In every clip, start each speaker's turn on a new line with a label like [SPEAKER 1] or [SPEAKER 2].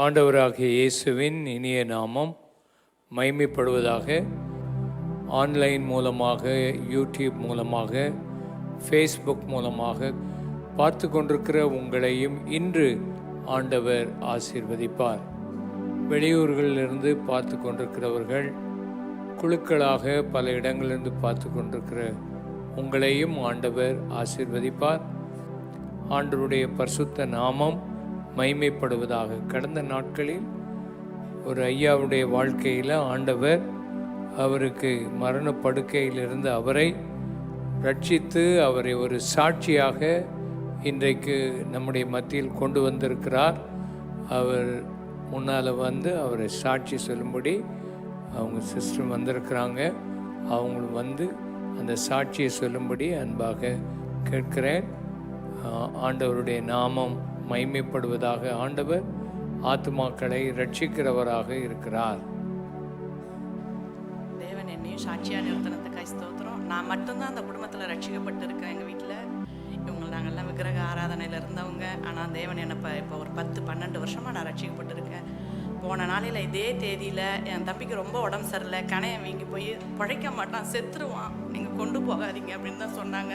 [SPEAKER 1] ஆண்டவராகிய இயேசுவின் இனிய நாமம் மகிமைப்படுவதாக. ஆன்லைன் மூலமாக, யூடியூப் மூலமாக, ஃபேஸ்புக் மூலமாக பார்த்து கொண்டிருக்கிற உங்களையும் இன்று ஆண்டவர் ஆசீர்வதிப்பார். வெளியூர்களிலிருந்து பார்த்து கொண்டிருக்கிறவர்கள், குழுக்களாக பல இடங்களிலிருந்து பார்த்து கொண்டிருக்கிற உங்களையும் ஆண்டவர் ஆசீர்வதிப்பார். ஆண்டவருடைய பரிசுத்த நாமம் மகிமைப்படுவதாக. கடந்த நாட்களில் ஒரு ஐயாவுடைய வாழ்க்கையில் ஆண்டவர் அவருக்கு மரணப்படுக்கையில் இருந்து அவரை ரட்சித்து அவரை ஒரு சாட்சியாக இன்றைக்கு நம்முடைய மத்தியில் கொண்டு வந்திருக்கிறார். அவர் முன்னால் வந்து அவரை சாட்சி சொல்லும்படி அவங்க சிஸ்டர் வந்திருக்கிறாங்க. அவங்களும் வந்து அந்த சாட்சியை சொல்லும்படி அன்பாக கேட்கிறேன். ஆண்டவருடைய நாமம் மகிமைப்படுவதாக. ஆண்டவர் ஆத்துமாக்களை ரட்சிக்கிறவராக இருக்கிறார்.
[SPEAKER 2] தேவன் என்னையும் சாட்சியாக நிறுத்தினதுக்காய் ஸ்தோத்திரம். நான் மட்டும்தான் அந்த குடும்பத்தில் ரட்சிக்கப்பட்டு இருக்கேன். எங்கள் வீட்டில் நாங்கள்லாம் விக்கிரக ஆராதனையில் இருந்தவங்க. ஆனால் தேவன் என்னை இப்போ ஒரு 10-12 வருஷமாக நான் ரட்சிக்கப்பட்டிருக்கேன். போன நாளையில் இதே தேதியில் என் தம்பிக்கு ரொம்ப உடம்பு சரியில்லை, கணையம் வீங்கி போய் பழைக்க மாட்டான், செத்துருவான், நீங்கள் கொண்டு போகாதீங்க அப்படின்னு தான் சொன்னாங்க.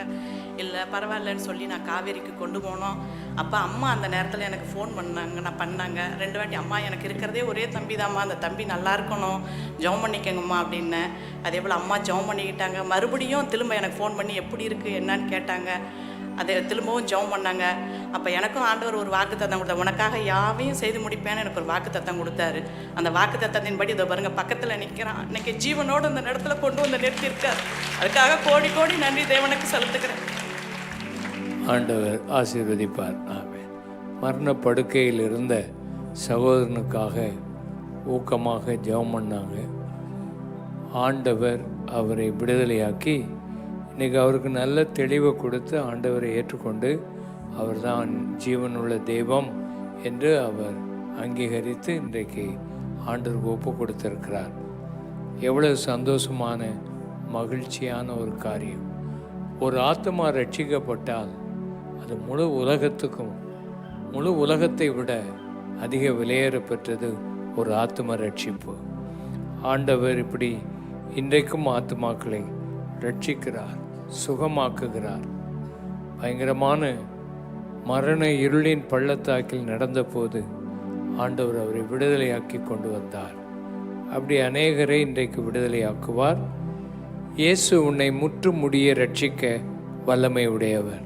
[SPEAKER 2] இல்லை பரவாயில்லன்னு சொல்லி நான் காவேரிக்கு கொண்டு போனோம். அப்போ அம்மா அந்த நேரத்தில் எனக்கு ஃபோன் பண்ணாங்க. 2 வாட்டி அம்மா எனக்கு இருக்கிறதே ஒரே தம்பி தாம்மா, அந்த தம்பி நல்லா இருக்கணும், ஜெபம் பண்ணிக்கங்கம்மா அப்படின்னேன். அதே போல் அம்மா ஜெபம் பண்ணிக்கிட்டாங்க. மறுபடியும் திரும்ப எனக்கு ஃபோன் பண்ணி எப்படி இருக்குது என்னன்னு கேட்டாங்க. அதை திரும்பவும் ஜெபம் பண்ணாங்க. அப்போ எனக்கும் ஆண்டவர் ஒரு வாக்கு தத்தம் கொடுத்தார். உனக்காக யாவையும் செய்து முடிப்பேன்னு எனக்கு ஒரு வாக்கு தத்தம் கொடுத்தாரு. அந்த வாக்கு தத்தத்தின்படி இதை பாருங்க, பக்கத்தில் நிற்கிறான். இன்னைக்கு ஜீவனோடு அந்த இடத்துல கொண்டு வந்து நிறுத்தியிருக்கார். அதுக்காக கோடி கோடி நன்றி தேவனுக்கு செலுத்துக்கிறேன்.
[SPEAKER 1] ஆண்டவர் ஆசீர்வதிப்பார். ஆமென். மரணப்படுக்கையில் இருந்த சகோதரனுக்காக ஊக்கமாக ஜெபம் பண்ணாங்க. ஆண்டவர் அவரை விடுதலையாக்கி இன்றைக்கி அவருக்கு நல்ல தெளிவை கொடுத்து ஆண்டவரை ஏற்றுக்கொண்டு அவர் தான் ஜீவனுள்ள தெய்வம் என்று அவர் அங்கீகரித்து இன்றைக்கு ஆண்டவருக்கு ஒப்பு கொடுத்திருக்கிறார். எவ்வளவு சந்தோஷமான மகிழ்ச்சியான ஒரு காரியம். ஒரு ஆத்மா ரட்சிக்கப்பட்டால் அது முழு உலகத்துக்கும், முழு உலகத்தை விட அதிக விலையேற பெற்றது ஒரு ஆத்ம ரட்சிப்பு. ஆண்டவர் இப்படி இன்றைக்கும் ஆத்மாக்களை ரட்சிக்கிறார், சுகமாக்குகிறார். பயங்கரமான மரண இருளின் பள்ளத்தாக்கில் நடந்தபோது ஆண்டவர் அவரை விடுதலையாக்கி கொண்டு வந்தார். அப்படி அநேகரை இன்றைக்கு விடுதலையாக்குவார். இயேசு உன்னை முற்று முடிய ரட்சிக்க வல்லமை உடையவர்.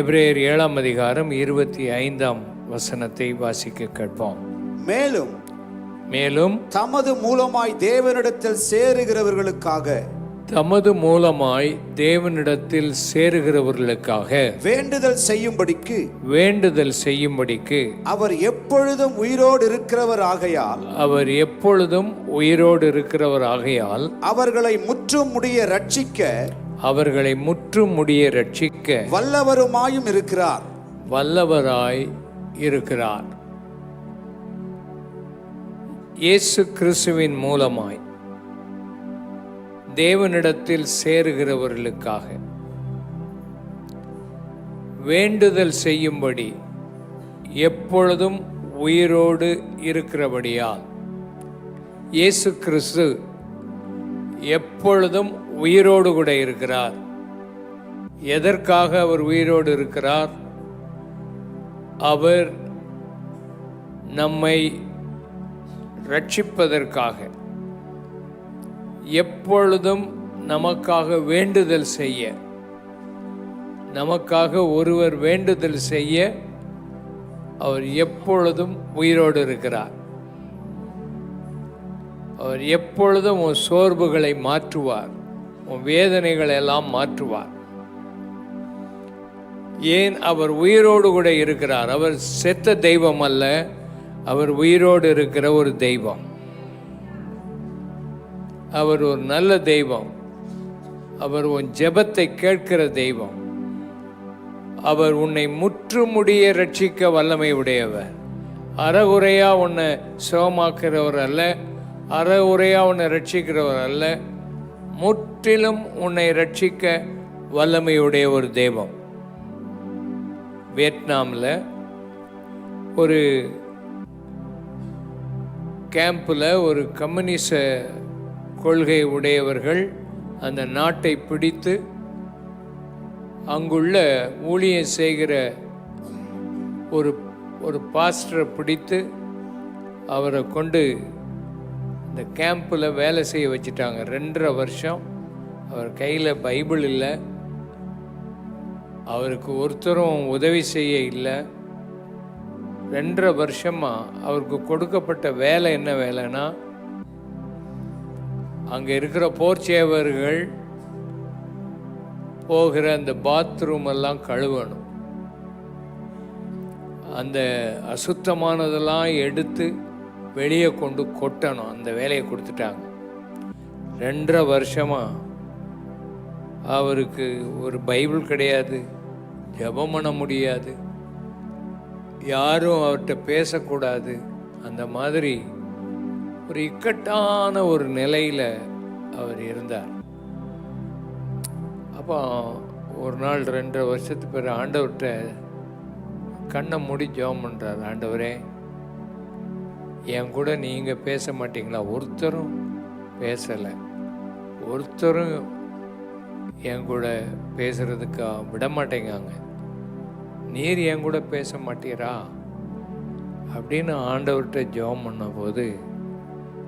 [SPEAKER 1] எபிரேயர் 7ஆம் அதிகாரம் 25ஆம் வசனத்தை வாசிக்க கேட்போம். மேலும்
[SPEAKER 3] தமது மூலமாய் தேவனிடத்தில் சேருகிறவர்களுக்காக வேண்டுதல் செய்யும்படிக்கு அவர் எப்பொழுதும் உயிரோடு இருக்கிறவர் ஆகையால் அவர்களை முற்றும் முடிய ரட்சிக்க வல்லவராய் இருக்கிறார். இயேசு கிறிஸ்துவின் மூலமாய் தேவனிடத்தில் சேருகிறவர்களுக்காக வேண்டுதல் செய்யும்படி எப்பொழுதும் உயிரோடு இருக்கிறபடியால் இயேசு கிறிஸ்து எப்பொழுதும் உயிரோடு கூட இருக்கிறார். எதற்காக அவர் உயிரோடு இருக்கிறார்? அவர் நம்மை ரட்சிப்பதற்காக, எப்பொழுதும் நமக்காக வேண்டுதல் செய்ய, நமக்காக ஒருவர் வேண்டுதல் செய்ய அவர் எப்பொழுதும் உயிரோடு இருக்கிறார். அவர் எப்பொழுதும் உன் சோர்வுகளை மாற்றுவார், உன் வேதனைகளை எல்லாம் மாற்றுவார். ஏன்? அவர் உயிரோடு கூட இருக்கிறார். அவர் செத்த தெய்வம் அல்ல, அவர் உயிரோடு இருக்கிற ஒரு தெய்வம். அவர் ஒரு நல்ல தெய்வம். அவர் உன் ஜெபத்தை கேட்கிற தெய்வம். அவர் உன்னை முற்றுமுடிய ரட்சிக்க வல்லமை உடையவர். அறகுறையா உன்னை சுகமாக்குறவர் அல்ல, அறகுறையா உன்னை ரட்சிக்கிறவர் அல்ல, முற்றிலும் உன்னை ரட்சிக்க வல்லமையுடைய ஒரு தெய்வம். வியட்நாமில் ஒரு கேம்பில் ஒரு கம்யூனிச கொள்கை உடையவர்கள் அந்த நாட்டை பிடித்து அங்குள்ள ஊழியம் செய்கிற ஒரு பாஸ்டரை பிடித்து அவரை கொண்டு இந்த கேம்பில் வேலை செய்ய வச்சுட்டாங்க. 2.5 வருஷம். அவர் கையில் பைபிள் இல்லை, அவருக்கு ஒருத்தரும் உதவி செய்ய இல்லை. 2.5 வருஷமாக அவருக்கு கொடுக்கப்பட்ட வேலை என்ன வேலைன்னா, அங்கே இருக்கிற போர்ச்சேவர்கள் போகிற அந்த பாத்ரூம் எல்லாம் கழுவணும். அந்த அசுத்தமானதெல்லாம் எடுத்து வெளியே கொண்டு கொட்டணும். அந்த வேலையை கொடுத்துட்டாங்க. 2.5 வருஷமாக அவருக்கு ஒரு பைபிள் கிடையாது, ஜெபம் பண்ண முடியாது, யாரும் அவர்கிட்ட பேசக்கூடாது. அந்த மாதிரி ஒரு இக்கட்டான ஒரு நிலையில் அவர் இருந்தார். அப்போ ஒரு நாள் 2.5 வருஷத்துக்கு பிறகு ஆண்டவர்கிட்ட கண்ணை மூடி ஜெபம் பண்ணுறார். ஆண்டவரே, என் கூட நீங்கள் பேச மாட்டீங்களா? ஒருத்தரும் பேசலை, ஒருத்தரும் என் கூட பேசுகிறதுக்கு விட மாட்டேங்காங்க, நீர் என் கூட பேச மாட்டீரா அப்படின்னு ஆண்டவர்கிட்ட ஜெபம் பண்ண போது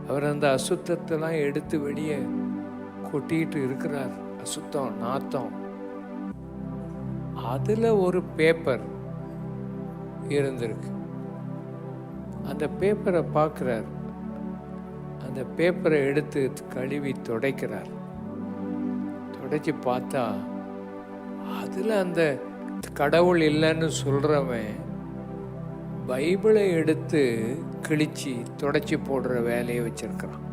[SPEAKER 3] அவர் அந்த அசுத்தத்தெல்லாம் எடுத்து வெளியே கொட்டிக்கிட்டு இருக்கிறார். அசுத்தம், நாத்தம். அதில் ஒரு பேப்பர் இருந்திருக்கு. அந்த பேப்பரை பார்க்குறார். அந்த பேப்பரை எடுத்து கழுவி துடைக்கிறார். துடைச்சி பார்த்தா அதில் அந்த கடவுள் இல்லைன்னு சொல்கிறவன் பைபிளை எடுத்து கிழிச்சு துடைச்சி போடுற வேலையை வச்சிருக்கிறான்.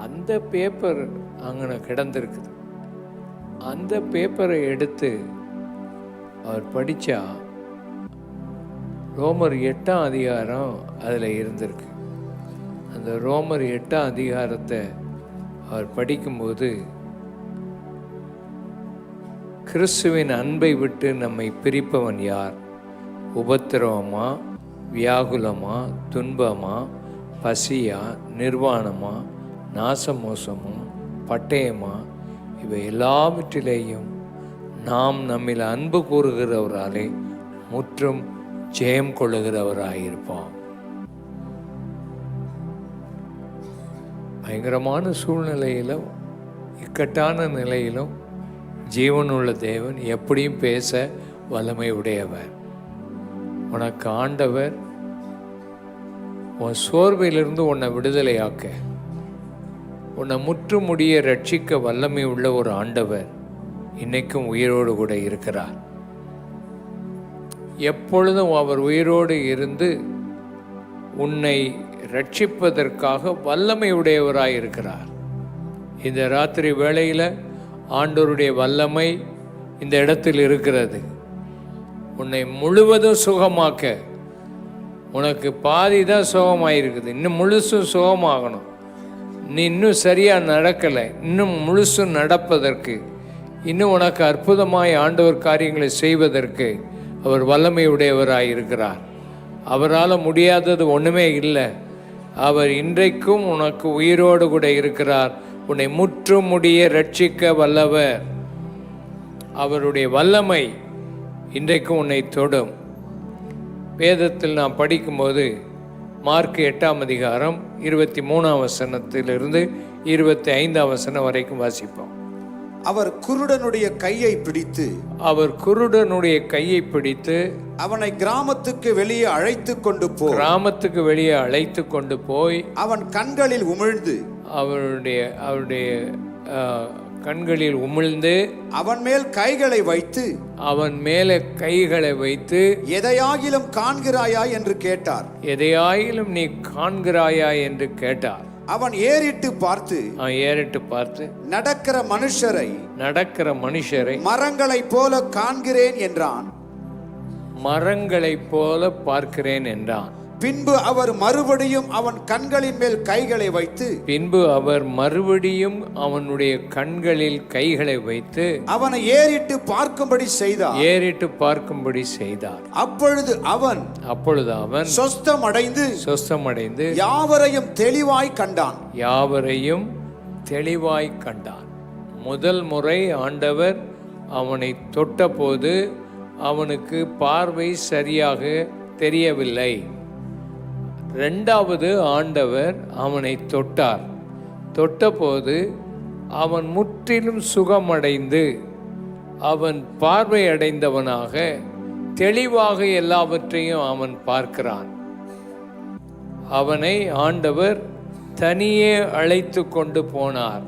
[SPEAKER 3] அந்த பேப்பர் அங்கே கிடந்திருக்குது. அந்த பேப்பரை எடுத்து அவர் படித்தா ரோமர் 8ஆம் அதிகாரம் அதில் இருந்திருக்கு. அந்த ரோமர் 8ஆம் அதிகாரத்தை அவர் படிக்கும்போது, கிறிஸ்துவின் அன்பை விட்டு நம்மை பிரிப்பவன் யார்? உபத்திரவமா, வியாகுலமா, துன்பமா, பசியா, நிர்வாணமா, நாசமோசமா, பட்டயமா, இவை எல்லாவற்றிலேயும் நாம் நம்மில் அன்பு கூறுகிறவராலே முற்றும் ஜெயம் கொள்ளுகிறவராயிருப்போம். பயங்கரமான சூழ்நிலையிலும் இக்கட்டான நிலையிலும் ஜீவனுள்ள தேவன் எப்படியும் பேச வல்லமை உடையவர். உனக்கு ஆண்டவர் உன் சோர்விலிருந்து உன்னை விடுதலையாக்க, உன்னை முற்றுமுடிய ரட்சிக்க வல்லமை உள்ள ஒரு ஆண்டவர் இன்னைக்கும் உயிரோடு கூட இருக்கிறார். எப்பொழுதும் அவர் உயிரோடு இருந்து உன்னை ரட்சிப்பதற்காக வல்லமை உடையவராய் இருக்கிறார். இந்த ராத்திரி வேளையில் ஆண்டவருடைய வல்லமை இந்த இடத்தில் இருக்கிறது. உன்னை முழுவதும் சுகமாக்க. உனக்கு பாதி தான் சுகமாயிருக்குது, இன்னும் முழுசும் சுகமாகணும். நீ இன்னும் சரியாக நடக்கலை, இன்னும் முழுசும் நடப்பதற்கு, இன்னும் உனக்கு அற்புதமாய் ஆண்டவர் காரியங்களை செய்வதற்கு அவர் வல்லமை உடையவராய் இருக்கிறார். அவரால் முடியாதது ஒன்றுமே இல்லை. அவர் இன்றைக்கும் உனக்கு உயிரோடு கூட இருக்கிறார். உன்னை முற்றுமுடிய ரட்சிக்க வல்லவர். அவருடைய வல்லமை இன்றைக்கும் உன்னை தொடும். வேதத்தில் நாம் படிக்கும்போது மார்க் 8ஆம் அதிகாரம் 23ஆம் வசனத்திலிருந்து 25ஆம் வசனம் வரைக்கும் வாசிப்போம்.
[SPEAKER 4] அவர் குருடனுடைய கையை பிடித்து அவனை கிராமத்துக்கு வெளியே அழைத்து கொண்டு போய் அவன் கண்களில் உமிழ்ந்து அவருடைய கண்களில் உமிழ்ந்து அவன் மேல் கைகளை வைத்து அவன் மேலே கைகளை வைத்து எதையாகிலும் காண்கிறாயா என்று கேட்டார். எதையாகிலும் நீ காண்கிறாயா என்று கேட்டார். அவன் ஏறிட்டு பார்த்து நடக்கிற மனுஷரை மரங்களைப் போல காண்கிறேன் என்றான்.
[SPEAKER 3] மரங்களைப் போல பார்க்கிறேன் என்றான்.
[SPEAKER 4] பின்பு அவர் மறுபடியும் அவன் கண்களின் மேல் கைகளை வைத்து
[SPEAKER 3] அவனுடைய கண்களில் கைகளை வைத்து
[SPEAKER 4] அவனை ஏறிட்டு பார்க்கும்படி செய்தார். அப்பொழுது அவன் சொஸ்தமடைந்து யாவரையும் தெளிவாய் கண்டான். முதல் முறை ஆண்டவர் அவனை தொட்டபோது அவனுக்கு பார்வை சரியாக தெரியவில்லை. இரண்டாவது ஆண்டவர் அவனை தொட்டபோது அவன் முற்றிலும் சுகமடைந்து அவன் பார்வை அடைந்தவனாக தெளிவாக எல்லாவற்றையும் அவன் பார்க்கிறான். அவனை ஆண்டவர் தனியே அழைத்து கொண்டு போனார்.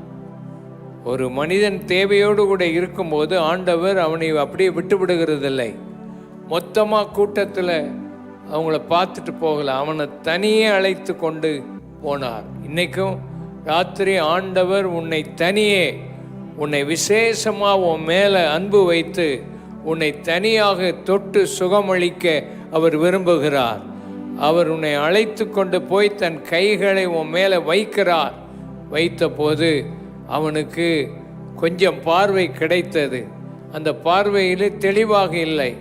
[SPEAKER 4] ஒரு மனிதன் தேவையோடு கூட இருக்கும்போது ஆண்டவர் அவனை அப்படியே விட்டு விடுகிறதில்லை. மொத்தமாக கூட்டத்தில் அவங்கள பார்த்துட்டு போகல, அவனை தனியே அழைத்து கொண்டு போனார். இன்னைக்கும் ராத்திரி ஆண்டவர் உன்னை விசேஷமாக உன் மேலே அன்பு வைத்து உன்னை தனியாக தொட்டு சுகமளிக்க அவர் விரும்புகிறார். அவர் உன்னை அழைத்து கொண்டு போய் தன் கைகளை உன் மேலே வைக்கிறார். வைத்த போது அவனுக்கு கொஞ்சம் பார்வை கிடைத்தது. அந்த பார்வையில் தெளிவாக இல்லை.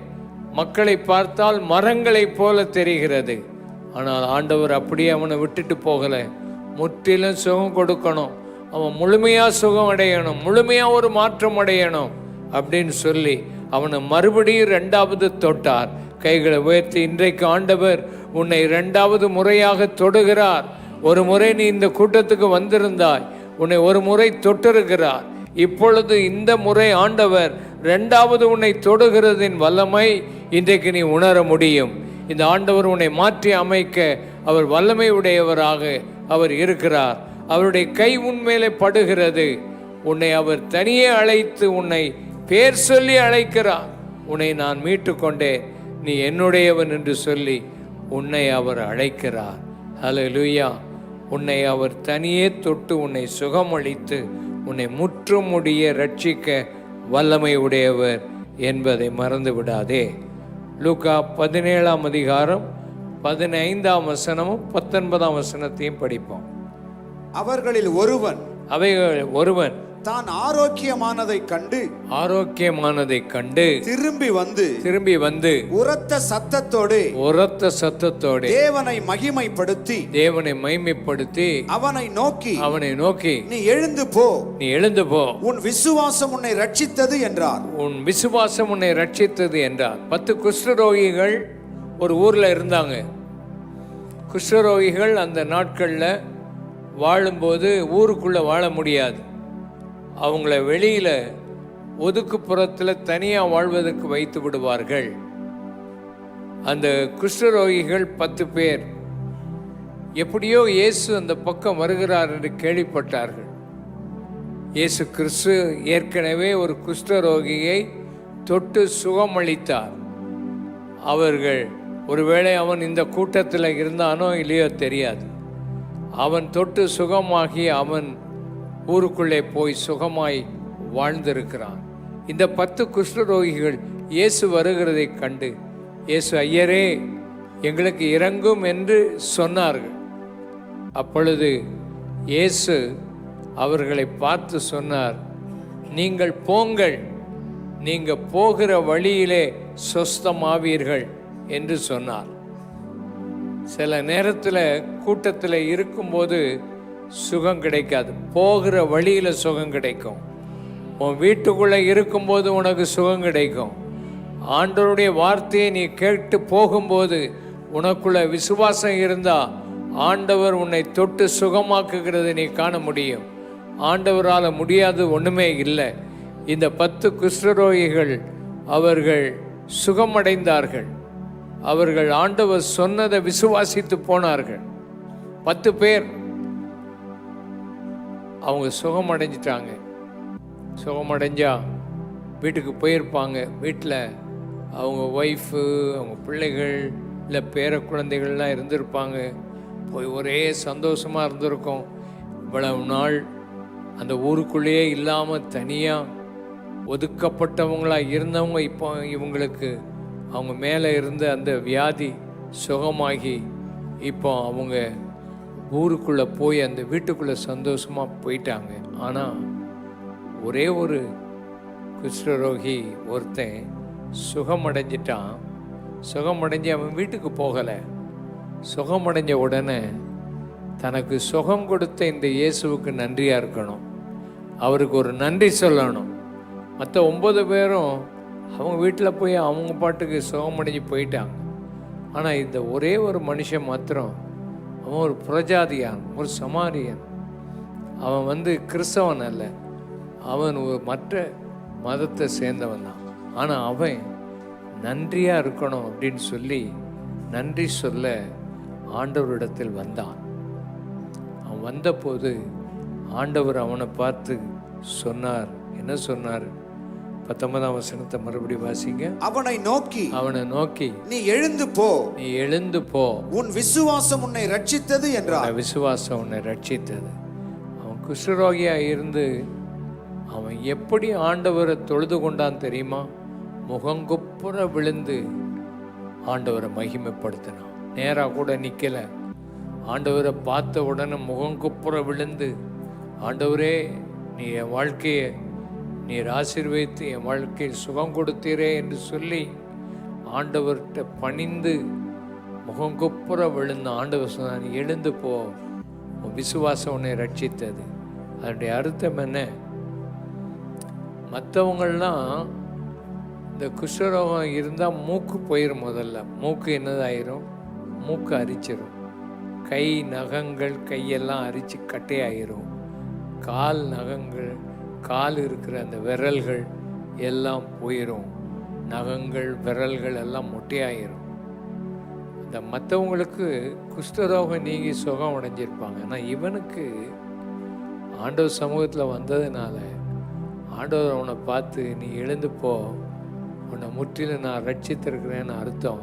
[SPEAKER 4] மக்களை பார்த்தால் மரங்களைப் போல தெரிகிறது. ஆனால் ஆண்டவர் அப்படியே அவனை விட்டுட்டு போகலை. முற்றிலும் சுகம் கொடுக்கணும், அவன் முழுமையாக சுகம் அடையணும், முழுமையாக ஒரு மாற்றம் அடையணும் அப்படின்னு சொல்லி அவனை மறுபடியும் இரண்டாவது தொட்டார். கைகளை உயர்த்தி, இன்றைக்கு ஆண்டவர் உன்னை இரண்டாவது முறையாக தொடுகிறார். ஒரு முறை நீ இந்த கூட்டத்துக்கு வந்திருந்தாய், உன்னை ஒரு முறை தொட்டிருக்கிறார். இப்பொழுது இந்த முறை ஆண்டவர் இரண்டாவது உன்னை தொடுகிறதின் வல்லமை இன்றைக்கு நீ உணர முடியும். இந்த ஆண்டவர் உன்னை மாற்றி அமைக்க அவர் வல்லமை உடையவராக அவர் இருக்கிறார். அவருடைய கை உன்மேலே படுகிறது. உன்னை அவர் தனியே அழைத்து உன்னை பேர் சொல்லி அழைக்கிறார். உன்னை நான் மீட்டு கொண்டேன், நீ என்னுடையவன் என்று சொல்லி உன்னை அவர் அழைக்கிறார். ஹல்லேலூயா. உன்னை அவர் தனியே தொட்டு உன்னை சுகமளித்து உன்னை முற்றுமுடிய ரட்சிக்க வல்லமை உடையவர் என்பதை மறந்து விடாதே. லூக்கா 17ஆம் அதிகாரம் 15ஆம் வசனமும் 19ஆம் வசனத்தையும் படிப்போம். அவர்களில் ஒருவன் தான் ஆரோக்கியமானதை கண்டு திரும்பி வந்து உரத்த சத்தத்தோடு தேவனை மகிமைப்படுத்தி அவனை நோக்கி நீ எழுந்து போ உன் விசுவாசம் உன்னை ரட்சித்தது என்றார். 10 குஷ்டரோகிகள் ஒரு ஊர்ல இருந்தாங்க. குஷ்டரோகிகள் அந்த நாட்கள்ல வாழும்போது ஊருக்குள்ள வாழ முடியாது. அவங்கள வெளியில் ஒதுக்குப்புறத்தில் தனியாக வாழ்வதற்கு வைத்து விடுவார்கள். அந்த குஷ்டரோகிகள் 10 பேர் எப்படியோ இயேசு அந்த பக்கம் வருகிறார் என்று கேள்விப்பட்டார்கள். இயேசு கிறிஸ்து ஏற்கனவே ஒரு குஷ்டரோகியை தொட்டு சுகமளித்தார். அவர்கள் ஒருவேளை அவன் இந்த கூட்டத்தில் இருந்தானோ இல்லையோ தெரியாது. அவன் தொட்டு சுகமாகி அவன் ஊருக்குள்ளே போய் சுகமாய் வாழ்ந்திருக்கிறான். இந்த 10 குஷ்டரோகிகள் இயேசு வருகிறதை கண்டு, இயேசு ஐயரே எங்களுக்கு இறங்கும் என்று சொன்னார்கள். அப்பொழுது இயேசு அவர்களை பார்த்து சொன்னார், நீங்கள் போங்கள், நீங்கள் போகிற வழியிலே சொஸ்தமாவீர்கள் என்று சொன்னார். சில நேரத்தில் கூட்டத்தில் இருக்கும்போது சுகம் கிடைக்காது, போகிற வழியில் சுகம் கிடைக்கும். உன் வீட்டுக்குள்ளே இருக்கும்போது உனக்கு சுகம் கிடைக்கும். ஆண்டவருடைய வார்த்தையை நீ கேட்டு போகும்போது உனக்குள்ள விசுவாசம் இருந்தால் ஆண்டவர் உன்னை தொட்டு சுகமாக்குகிறது நீ காண முடியும். ஆண்டவரால் முடியாது ஒன்றுமே இல்லை. இந்த 10 குஷ்டரோகிகள் அவர்கள் சுகமடைந்தார்கள். அவர்கள் ஆண்டவர் சொன்னதை விசுவாசித்து போனார்கள். 10 பேர் அவங்க சுகமடைஞ்சிட்டாங்க. சுகமடைஞ்சா வீட்டுக்கு போயிருப்பாங்க. வீட்டில் அவங்க ஒய்ஃபு, அவங்க பிள்ளைகள், இல்லை பேர குழந்தைகள்லாம் இருந்திருப்பாங்க. போய் ஒரே சந்தோஷமாக இருந்திருக்கும். இவ்வளவு நாள் அந்த ஊருக்குள்ளேயே இல்லாமல் தனியாக ஒதுக்கப்பட்டவங்களாக இருந்தவங்க இப்போ இவங்களுக்கு அவங்க மேலே இருந்த அந்த வியாதி சுகமாகி
[SPEAKER 3] இப்போ அவங்க ஊருக்குள்ளே போய் அந்த வீட்டுக்குள்ளே சந்தோஷமாக போயிட்டாங்க. ஆனால் ஒரே ஒரு குஷ்டரோகி ஒருத்தன் சுகமடைஞ்சிட்டான். சுகமடைஞ்சு அவன் வீட்டுக்கு போகலை. சுகமடைஞ்ச உடனே தனக்கு சுகம் கொடுத்த இந்த இயேசுவுக்கு நன்றியாக இருக்கணும், அவருக்கு ஒரு நன்றி சொல்லணும். மற்ற 9 பேரும் அவங்க வீட்டில் போய் அவங்க பாட்டுக்கு சுகமடைஞ்சு போயிட்டாங்க. ஆனால் இந்த ஒரே ஒரு மனுஷன் மாத்திரம், அவன் ஒரு புரஜாதியான், ஒரு சமாரியன். அவன் கிறிஸ்தவன் அல்ல, அவன் ஒரு மற்ற மதத்தை சேர்ந்தவன் தான். ஆனால் அவன் நன்றியாக இருக்கணும் அப்படின்னு சொல்லி நன்றி சொல்ல ஆண்டவரிடத்தில் வந்தான். அவன் வந்தபோது ஆண்டவர் அவனை பார்த்து சொன்னார். என்ன சொன்னார்? 19ஆம் வசனத்தை மறுபடியும் வாசிங்க. அவனை நோக்கி
[SPEAKER 5] நீ எழுந்து போ,
[SPEAKER 3] உன் விசுவாசம் உன்னை ரட்சித்தது என்றார். விசுவாசம் உன்னை ரட்சித்தது. அவன் குஷ்டரோகியா இருந்து அவன் எப்படி ஆண்டவரை தொழுது கொண்டான் தெரியுமா? முகங்குப்புற விழுந்து ஆண்டவரை மகிமைப்படுத்தினான். நேராக கூட நிற்கல. ஆண்டவரை பார்த்த உடனே முகங்குப்புற விழுந்து, ஆண்டவரே நீ என் வாழ்க்கையை நீர் ஆசீர்வதித்து என் வாழ்க்கையில் சுகம் கொடுத்தீரே என்று சொல்லி ஆண்டவர்கிட்ட பணிந்து முகங்குப்புற விழுந்த ஆண்டவர் சொன்னான், எழுந்து போ, உன் விசுவாசம் உன்னை ரட்சித்தது. அதனுடைய அர்த்தம் என்ன? மற்றவங்கள்லாம் இந்த குஷ்டரோகம் இருந்தால் மூக்கு போயிடும். முதல்ல மூக்கு என்னதாயிரும்? மூக்கு அரிச்சிடும். கை நகங்கள் கையெல்லாம் அரிச்சு கட்டையாயிரும். கால் நகங்கள், கால் இருக்கிற அந்த விரல்கள் எல்லாம் போயிடும். நகங்கள் விரல்கள் எல்லாம் மொட்டையாயிரும். இந்த மற்றவங்களுக்கு குஷ்டரோகம் நீங்கி சுகம் அடைஞ்சிருப்பாங்க. ஆனால் இவனுக்கு ஆண்டவர் சமூகத்தில் வந்ததுனால ஆண்டவர் அவனை பார்த்து நீ எழுந்து போ, உன்னை முற்றிலும் நான் ரட்சித்திருக்கிறேன்னு அர்த்தம்.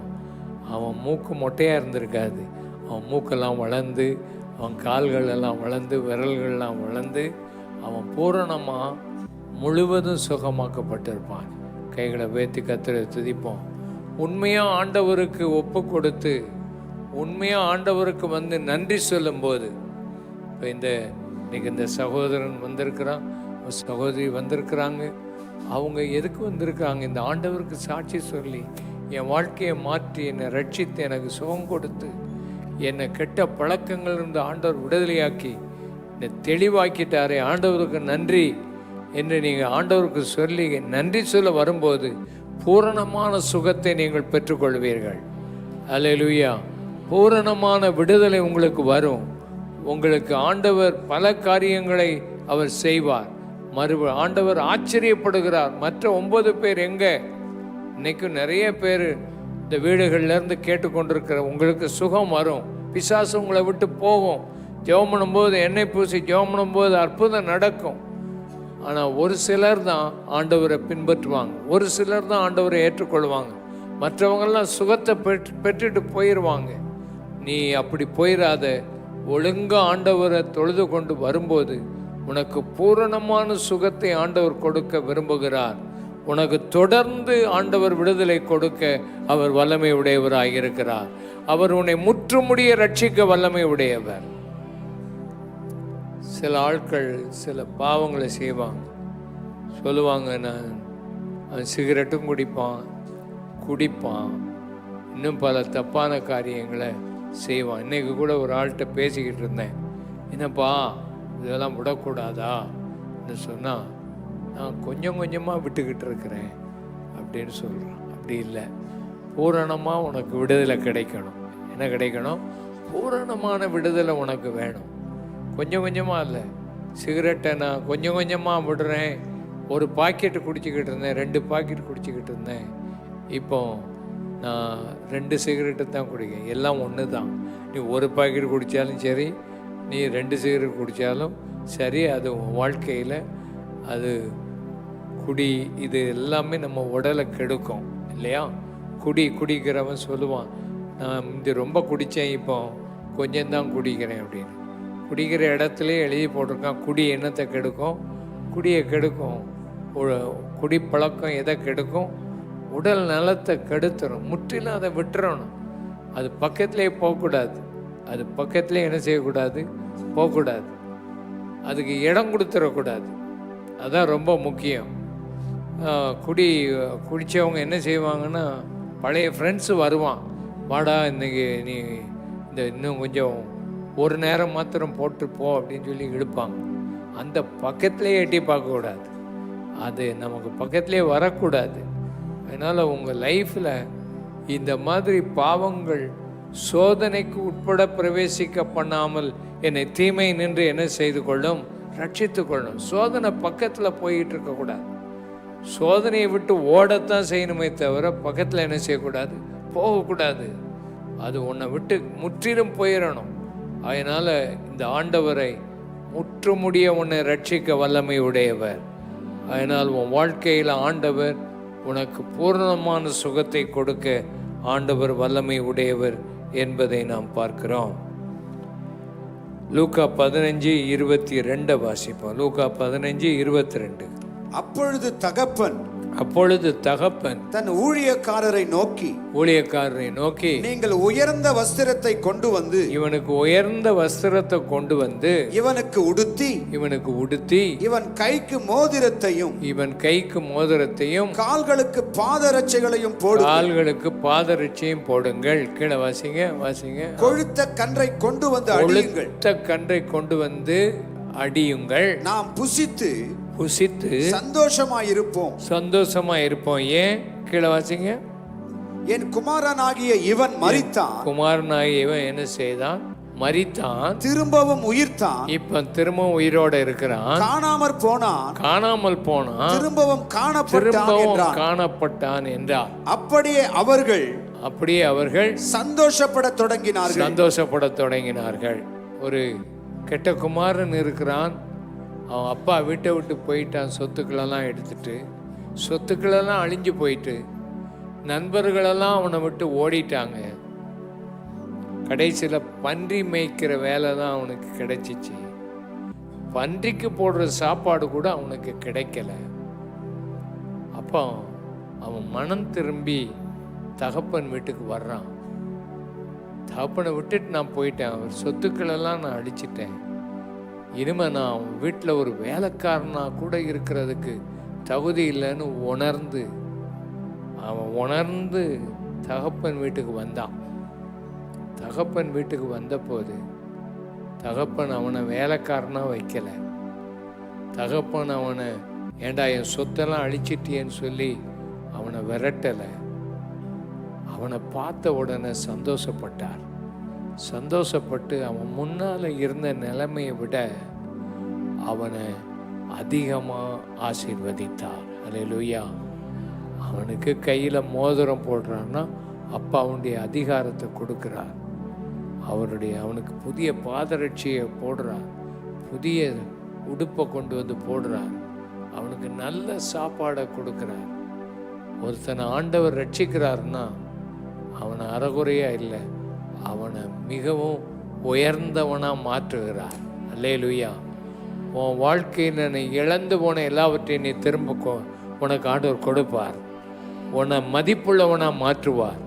[SPEAKER 3] அவன் மூக்கு மொட்டையாக இருந்திருக்காது. அவன் மூக்கெல்லாம் வளர்ந்து, அவன் கால்கள் எல்லாம் வளர்ந்து, விரல்கள்லாம் வளர்ந்து அவன் பூரணமாக முழுவதும் சுகமாக்கப்பட்டிருப்பான். கைகளை வேத்தி கர்த்தரை துதிப்போம். உண்மையாக ஆண்டவருக்கு ஒப்பு கொடுத்து உண்மையாக ஆண்டவருக்கு நன்றி சொல்லும்போது, இப்போ இன்னைக்கு இந்த சகோதரன் வந்திருக்கிறான், சகோதரி வந்திருக்கிறாங்க. அவங்க எதுக்கு வந்திருக்காங்க? இந்த ஆண்டவருக்கு சாட்சி சொல்லி என் வாழ்க்கையை மாற்றி என்னை ரட்சித்து எனக்கு சுகம் கொடுத்து என்னை கெட்ட பழக்கங்கள் இருந்து ஆண்டவர் விடுதலையாக்கி என்னை தெளிவாக்கிட்டாரே, ஆண்டவருக்கு நன்றி என்று நீங்கள் ஆண்டவருக்கு சொல்லி நன்றி சொல்ல வரும்போது பூரணமான சுகத்தை நீங்கள் பெற்றுக்கொள்வீர்கள். அல்லேலூயா. பூரணமான விடுதலை உங்களுக்கு வரும். உங்களுக்கு ஆண்டவர் பல காரியங்களை அவர் செய்வார். ஆண்டவர் ஆச்சரியப்படுகிறார். மற்ற 9 பேர் எங்கே? இன்னைக்கும் நிறைய பேர் இந்த வீடுகள்லேருந்து கேட்டுக்கொண்டிருக்கிற உங்களுக்கு சுகம் வரும், பிசாசு உங்களை விட்டு போகும். ஜெபம் பண்ணும்போது எண்ணெய் பூசி ஜெபம் பண்ணும்போது அற்புதம் நடக்கும். ஆனால் ஒரு சிலர் தான் ஆண்டவரை பின்பற்றுவாங்க, ஒரு சிலர் தான் ஆண்டவரை ஏற்றுக்கொள்வாங்க. மற்றவங்கெல்லாம் சுகத்தை பெற்றுட்டு போயிடுவாங்க. நீ அப்படி போயிடாத. ஒழுங்காக ஆண்டவரை தொழுது கொண்டு வரும்போது உனக்கு பூரணமான சுகத்தை ஆண்டவர் கொடுக்க விரும்புகிறார். உனக்கு தொடர்ந்து ஆண்டவர் விடுதலை கொடுக்க அவர் வல்லமை உடையவராக இருக்கிறார். அவர் உன்னை முற்றுமுடிய ரட்சிக்க வல்லமை உடையவர். சில ஆட்கள் சில பாவங்களை செய்வாங்க, சொல்லுவாங்க நான் சிகரெட்டும் குடிப்பான், இன்னும் பல தப்பான காரியங்களை செய்வான். இன்னைக்கு கூட ஒரு ஆள்கிட்ட பேசிக்கிட்டு இருந்தேன், என்னப்பா இதெல்லாம் விடக்கூடாதா என்று சொன்னால், நான் கொஞ்சம் கொஞ்சமாக விட்டுக்கிட்டு இருக்கிறேன் அப்படின்னு சொல்கிறேன். அப்படி இல்லை, பூரணமாக உனக்கு விடுதலை கிடைக்கணும். என்ன கிடைக்கணும்? பூரணமான விடுதலை உனக்கு வேணும். கொஞ்சம் கொஞ்சமாக இல்லை. சிகரெட்டை நான் கொஞ்சம் கொஞ்சமாக விடுறேன். ஒரு பாக்கெட்டு குடிச்சிக்கிட்டு இருந்தேன், 2 பாக்கெட் குடிச்சிக்கிட்டு இருந்தேன். இப்போ நான் 2 சிகரெட்டு தான் குடிக்கிறேன். எல்லாம் ஒன்று தான். நீ ஒரு பாக்கெட் குடித்தாலும் சரி, நீ 2 சிகரெட் குடித்தாலும் சரி, அது உன் வாழ்க்கையில் அது குடி இது எல்லாமே நம்ம உடலை கெடுக்கும் இல்லையா? குடிக்கிறவன் சொல்லுவான், நான் இது ரொம்ப குடித்தேன், இப்போ கொஞ்சம்தான் குடிக்கிறேன் அப்படின்னு. குடிக்கிற இடத்துலையே எழுதி போட்டிருக்கான், குடி என்னத்தை கெடுக்கும்? குடியை கெடுக்கும். குடிப்பழக்கம் எதை கெடுக்கும்? உடல் நலத்தை கெடுத்துடும். முற்றிலும் அதை விட்டுறணும். அது பக்கத்துலேயே போகக்கூடாது. அது பக்கத்துலேயே என்ன செய்யக்கூடாது, போகக்கூடாது. அதுக்கு இடம் கொடுத்துடக்கூடாது. அதான் ரொம்ப முக்கியம். குடித்தவங்க என்ன செய்வாங்கன்னா, பழைய ஃப்ரெண்ட்ஸு வருவான், வாடா இன்றைக்கி நீ இன்னும் கொஞ்சம் ஒரு நேரம் மாத்திரம் போட்டு போ அப்படின்னு சொல்லி இழுப்பாங்க. அந்த பக்கத்துலேயே எட்டி பார்க்கக்கூடாது. அது நமக்கு பக்கத்துலேயே வரக்கூடாது. அதனால் உங்கள் லைஃப்பில் இந்த மாதிரி பாவங்கள் சோதனைக்கு உட்பட பிரவேசிக்க பண்ணாமல் என்னை தீமை நின்று என்ன செய்து கொள்ளும், ரட்சித்து கொள்ளும். சோதனை பக்கத்தில் போயிட்டு இருக்கக்கூடாது. சோதனையை விட்டு ஓடத்தான் செய்யணுமே தவிர பக்கத்தில் என்ன செய்யக்கூடாது, போகக்கூடாது. அது உன்னை விட்டு முற்றிலும் போயிடணும். அதனால் இந்த ஆண்டவரை முற்றுமுடிய உன்னை ரட்சிக்க வல்லமை உடையவர். அதனால் உன் வாழ்க்கையில் ஆண்டவர் உனக்கு பூர்ணமான சுகத்தை கொடுக்க ஆண்டவர் வல்லமை உடையவர் என்பதை நாம் பார்க்கிறோம். லூக்கா 15:22 வாசிப்போம். லூக்கா 15:22.
[SPEAKER 5] அப்பொழுது தகப்பன்
[SPEAKER 3] தன்
[SPEAKER 5] ஊழியக்காரரை நோக்கி நீங்கள் உயர்ந்த வஸ்திரத்தை கொண்டு வந்து
[SPEAKER 3] இவனுக்கு உயர்ந்த வஸ்திரத்தை கொண்டு வந்து
[SPEAKER 5] இவனுக்கு உடுத்தி இவன் கைக்கு மோதிரத்தையும்
[SPEAKER 3] கால்களுக்கு பாதரட்சைகளையும் போடுங்கள். கீழே வாசிங்க.
[SPEAKER 5] கொழுத்த கன்றை கொண்டு வந்து அடியுங்கள். நாம் புசித்து
[SPEAKER 3] சந்தோஷமாயிருப்போம். ஏன்? கீழே வாசிங்க.
[SPEAKER 5] என் குமாரனாகிய இவன்
[SPEAKER 3] என்ன செய்தான்? மரித்தான்,
[SPEAKER 5] திரும்பவும் உயிர்த்தான்,
[SPEAKER 3] இப்ப திரும்பவும் உயிரோட இருக்கிறான். காணாமல் போனான், திரும்பவும் காணப்பட்டான் என்றார்.
[SPEAKER 5] அப்படியே அவர்கள் சந்தோஷப்படத்
[SPEAKER 3] தொடங்கினார்கள். ஒரு கெட்ட குமாரன் இருக்கிறான். அவன் அப்பா வீட்டை விட்டு போயிட்டான். சொத்துக்களெல்லாம் அழிஞ்சு போயிட்டு, நண்பர்களெல்லாம் அவனை விட்டு ஓடிட்டாங்க. கடைசியில் பன்றி மேய்க்கிற வேலை தான் அவனுக்கு கிடைச்சிச்சு. பன்றிக்கு போடுற சாப்பாடு கூட அவனுக்கு கிடைக்கல. அப்போ அவன் மனம் திரும்பி தகப்பன் வீட்டுக்கு வர்றான். தகப்பனை விட்டுட்டு நான் போயிட்டேன், அவர் சொத்துக்களெல்லாம் நான் அழிச்சிட்டேன், இனிமே நான் வீட்டில் ஒரு வேலைக்காரனாக கூட இருக்கிறதுக்கு தகுதி இல்லைன்னு உணர்ந்து தகப்பன் வீட்டுக்கு வந்தான். தகப்பன் வீட்டுக்கு வந்தபோது தகப்பன் அவனை வேலைக்காரனாக வைக்கலை. தகப்பன் அவனை ஏண்டா என் சொத்தெல்லாம் அழிச்சிட்டியேன்னு சொல்லி அவனை விரட்டலை. அவனை பார்த்த உடனே சந்தோஷப்பட்டு அவன் முன்னால் இருந்த நிலைமையை விட அவனை அதிகமாக ஆசீர்வதித்தார். அல்லேலூயா. அவனுக்கு கையில் மோதிரம் போடுறான்னா அப்பாவுடைய அதிகாரத்தை கொடுக்குறார். அவனுக்கு புதிய பாதரட்சியை போடுறார், புதிய உடுப்பை கொண்டு வந்து போடுறார், அவனுக்கு நல்ல சாப்பாடை கொடுக்குறார். ஒருத்தனை ஆண்டவர் ரட்சிக்கிறார்னா அவனை அறகுறையா இல்லை, அவனை மிகவும் உயர்ந்தவனாக மாற்றுகிறார். அல்லேலூயா. உன் வாழ்க்கையில் நீ இழந்து போன எல்லாவற்றையும் நீ திரும்ப உனக்கு ஆண்டவர் கொடுப்பார். உன்னை மதிப்புள்ளவனாக மாற்றுவார்,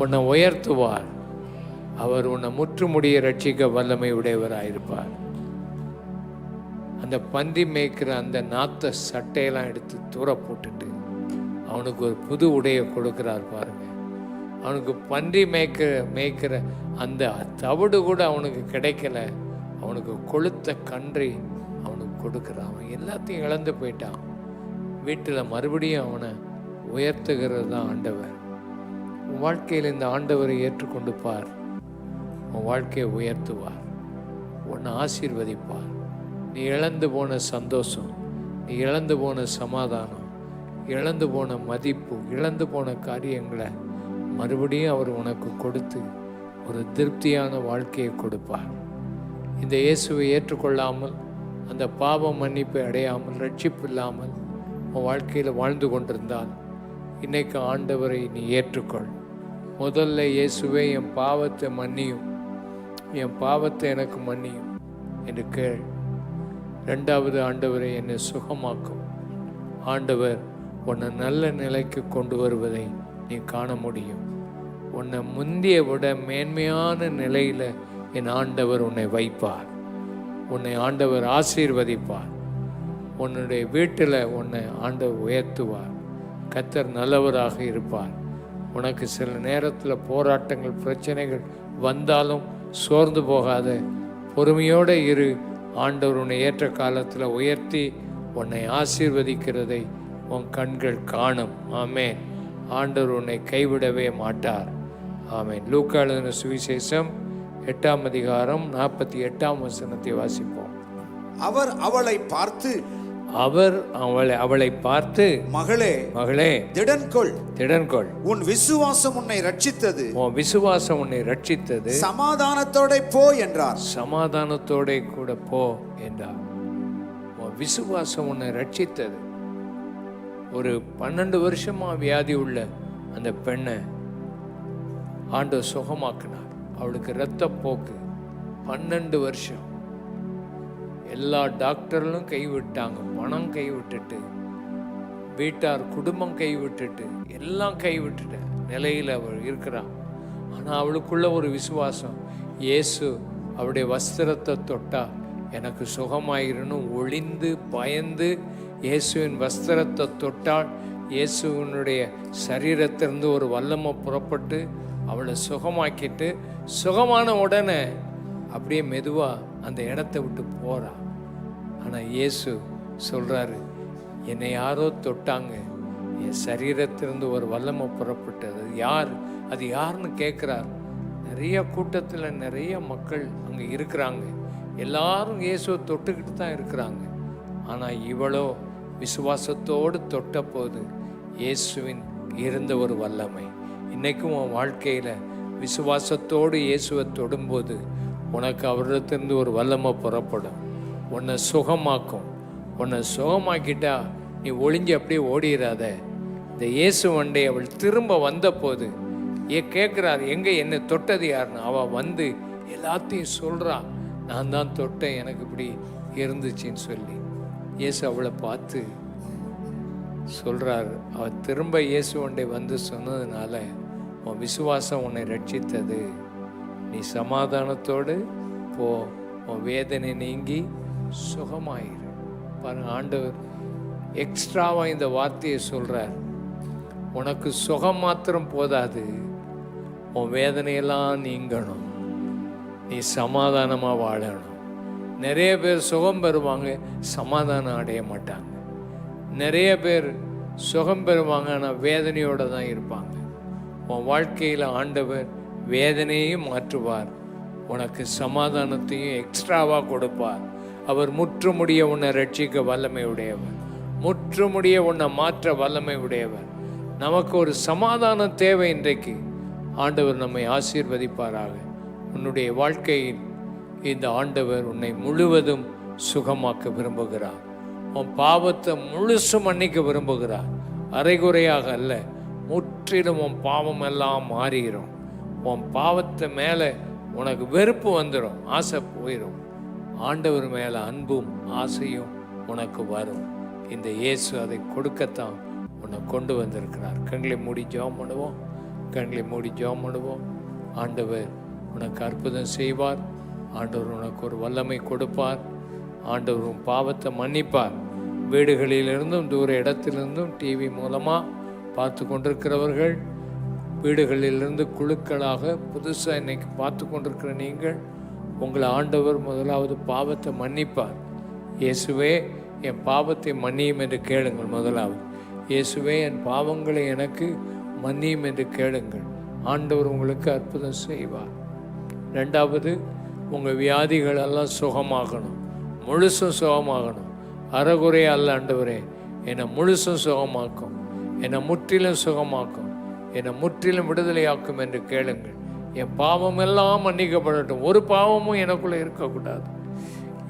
[SPEAKER 3] உன்னை உயர்த்துவார். அவர் உன்னை முற்றுமுடிய ரட்சிக்க வல்லமை உடையவராயிருப்பார். அந்த பன்றி மேய்க்கிற அந்த நாத்த சட்டையெல்லாம் எடுத்து தூர போட்டுட்டு அவனுக்கு ஒரு புது உடையை கொடுக்குறார் பாருங்க. அவனுக்கு பன்றி மேய்க்கிற அந்த தவிடு கூட அவனுக்கு கிடைக்கல. அவனுக்கு கொளுத்த கன்றை அவனுக்கு கொடுக்குறான். அவன் எல்லாத்தையும் இழந்து போயிட்டான். வீட்டில் மறுபடியும் அவனை உயர்த்துகிறது தான் ஆண்டவர். உன் வாழ்க்கையில் இந்த ஆண்டவரை ஏற்றுக்கொண்டு பார். உன் வாழ்க்கையை உயர்த்துவார், உன்னை ஆசீர்வதிப்பார். நீ இழந்து போன சந்தோஷம், நீ இழந்து போன சமாதானம், இழந்து போன மதிப்பு, இழந்து போன காரியங்களை மறுபடியும் அவர் உனக்கு கொடுத்து ஒரு திருப்தியான வாழ்க்கையை கொடுப்பார். இந்த இயேசுவை ஏற்றுக்கொள்ளாமல், அந்த பாவ மன்னிப்பை அடையாமல், ரட்சிப்பு இல்லாமல் உன் வாழ்க்கையில் வாழ்ந்து கொண்டிருந்தால் இன்னைக்கு ஆண்டவரை நீ ஏற்றுக்கொள். முதல்ல இயேசுவே என் பாவத்தை மன்னியும், என் பாவத்தை எனக்கு மன்னியும் என்று கேள். ரெண்டாவது, ஆண்டவரை என்னை சுகமாக்கும். ஆண்டவர் உன்னை நல்ல நிலைக்கு கொண்டு வருவதை நீ காண முடியும். உன்னை முந்திய விட மேன்மையான நிலையில்
[SPEAKER 4] என் ஆண்டவர் உன்னை வைப்பார். உன்னை ஆண்டவர் ஆசீர்வதிப்பார். உன்னுடைய வீட்டில் உன்னை ஆண்டவர் உயர்த்துவார். கர்த்தர் நல்லவராக இருப்பார். உனக்கு சில நேரத்தில் போராட்டங்கள், பிரச்சனைகள் வந்தாலும் சோர்ந்து போகாத, பொறுமையோடு இரு. ஆண்டவர் உன்னை ஏற்ற காலத்தில் உயர்த்தி உன்னை ஆசீர்வதிக்கிறதை உன் கண்கள் காணும். ஆமேன். ஆண்டவர் உன்னை கைவிடவே மாட்டார். ஆமேன். லூக்கா எழுதின சுவிசேஷம் 8ஆம் அதிகாரம் 48ஆம் வசனத்தை வாசிப்போம்.
[SPEAKER 5] அவர் அவளை பார்த்து மகளே, மகளே, திடன்கொள், உன் விசுவாசம் உன்னை ரட்சித்தது,
[SPEAKER 4] உன் விசுவாசம் உன்னை ரட்சித்தது,
[SPEAKER 5] சமாதானத்தோட போ என்றார்.
[SPEAKER 4] சமாதானத்தோட கூட போ என்றார். உன் விசுவாசம் உன்னை ரட்சித்தது. ஒரு 12 வருஷமா வியாதி உள்ள அந்த பெண்ணை ஆண்டவர் சுகமாக்கினார். அவளுக்கு இரத்த போக்கு 12 வருஷம். எல்லா டாக்டர்களும் கைவிட்டாங்க, பணம் கைவிட்டுட்டு, வீட்டார் குடும்பம் கைவிட்டுட்டு, எல்லாம் கைவிட்டுட்ட நிலையில் அவள் இருக்கிறான். ஆனால் அவளுக்குள்ள ஒரு விசுவாசம், இயேசு அவருடைய வஸ்திரத்தை தொட்டா எனக்கு சுகமாயிருன்னு ஒளிந்து பயந்து இயேசுவின் வஸ்திரத்தை தொட்டால் இயேசுவினுடைய சரீரத்திலிருந்து ஒரு வல்லமை புறப்பட்டு அவளை சுகமாக்கிட்டு, சுகமான உடனே அப்படியே மெதுவாக அந்த இடத்த விட்டு போறா. ஆனால் இயேசு சொல்றாரு, என்னை யாரோ தொட்டாங்க, என் சரீரத்திலிருந்து ஒரு வல்லமை புறப்பட்டது. யார் அது? யாருன்னு கேட்குறார். நிறைய கூட்டத்தில் நிறைய மக்கள் அங்கே இருக்கிறாங்க. எல்லாரும் இயேசுவை தொட்டுக்கிட்டு தான் இருக்கிறாங்க. ஆனால் இவளோ விசுவாசத்தோடு தொட்ட போது இயேசுவின் இருந்த ஒரு வல்லமை. இன்றைக்கும் உன் வாழ்க்கையில் விசுவாசத்தோடு இயேசுவை தொடும்போது உனக்கு அவரிடத்திலிருந்து ஒரு வல்லமை புறப்படும். உன்னை சுகமாக்கும். உன்னை சுகமாக்கிட்டா நீ ஒளிஞ்சு அப்படியே ஓடிடாத. இந்த இயேசு வண்டை அவள் திரும்ப வந்த போது கேட்குறாரு, எங்கே என்னை தொட்டது யாருன்னு. அவள் வந்து எல்லாத்தையும் சொல்கிறா, நான் தான் தொட்டேன், எனக்கு இப்படி இருந்துச்சின்னு சொல்லி. இயேசு அவளை பார்த்து சொல்கிறார், அவள் திரும்ப இயேசு வண்டை வந்து சொன்னதுனால உன் விசுவாசம் உன்னை ரட்சித்தது. நீ சமாதானத்தோடு போ, உன் வேதனை நீங்கி சுகமாயிரு. பாருங்க, ஆண்டவர் எக்ஸ்ட்ராவாக இந்த வார்த்தையை சொல்கிறார். உனக்கு சுகம் மாத்திரம் போதாது, உன் வேதனையெல்லாம் நீங்கணும், நீ சமாதானமாக வாழணும். நிறைய பேர் சுகம் பெறுவாங்க, சமாதானம் அடைய மாட்டாங்க. நிறைய பேர் சுகம் பெறுவாங்க, ஆனால் வேதனையோடு தான் இருப்பாங்க. உன் வாழ்க்கையில் ஆண்டவர் வேதனையையும் மாற்றுவார், உனக்கு சமாதானத்தையும் எக்ஸ்ட்ராவாக கொடுப்பார். அவர் முற்றுமுடிய உன்னை ரட்சிக்க வல்லமை உடையவர், முற்றுமுடிய உன்னை மாற்ற வல்லமை உடையவர். நமக்கு ஒரு சமாதானம் தேவை. இன்றைக்கு ஆண்டவர் நம்மை ஆசீர்வதிப்பாராக. உன்னுடைய வாழ்க்கையில் இந்த ஆண்டவர் உன்னை முழுவதும் சுகமாக்க விரும்புகிறார். உன் பாவத்தை முழுசும் மன்னிக்க விரும்புகிறார். அரைகுறையாக அல்ல, முற்றிலும் உன் பாவம் எல்லாம் மாறிடும். உன் பாவத்தை மேலே உனக்கு வெறுப்பு வந்துடும், ஆசை போயிடும். ஆண்டவர் மேலே அன்பும் ஆசையும் உனக்கு வரும். இந்த இயேசு அதை கொடுக்கத்தான் உன்னை கொண்டு வந்திருக்கிறார். கண்களை மூடி ஜெபம் பண்ணுவோம். கண்களை மூடி ஜெபம் பண்ணுவோம். ஆண்டவர் உனக்கு அற்புதம் செய்வார். ஆண்டவர் உனக்கு ஒரு வல்லமை கொடுப்பார். ஆண்டவர் உன் பாவத்தை மன்னிப்பார். வீடுகளிலிருந்தும் தூர இடத்திலிருந்தும் டிவி மூலமாக பார்த்து கொண்டிருக்கிறவர்கள், வீடுகளிலிருந்து குழுக்களாக புதுசாக இன்னைக்கு பார்த்து கொண்டிருக்கிற நீங்கள், உங்களை ஆண்டவர் முதலாவது பாவத்தை மன்னிப்பார். இயேசுவே என் பாவத்தை மன்னியும் என்று கேளுங்கள். முதலாவது, இயேசுவே என் பாவங்களை எனக்கு மன்னியும் என்று கேளுங்கள். ஆண்டவர் உங்களுக்கு அற்புதம் செய்வார். ரெண்டாவது, உங்கள் வியாதிகளெல்லாம் சுகமாகணும், முழுசும் சுகமாகணும். அறகுறைய அல்ல. ஆண்டவரே என்னை முழுசும் சுகமாக்கும், என்னை முற்றிலும் சுகமாக்கும், என்னை முற்றிலும் விடுதலையாக்கும் என்று கேளுங்கள். என் பாவம் எல்லாம் மன்னிக்கப்படட்டும், ஒரு பாவமும் எனக்குள்ளே இருக்கக்கூடாது.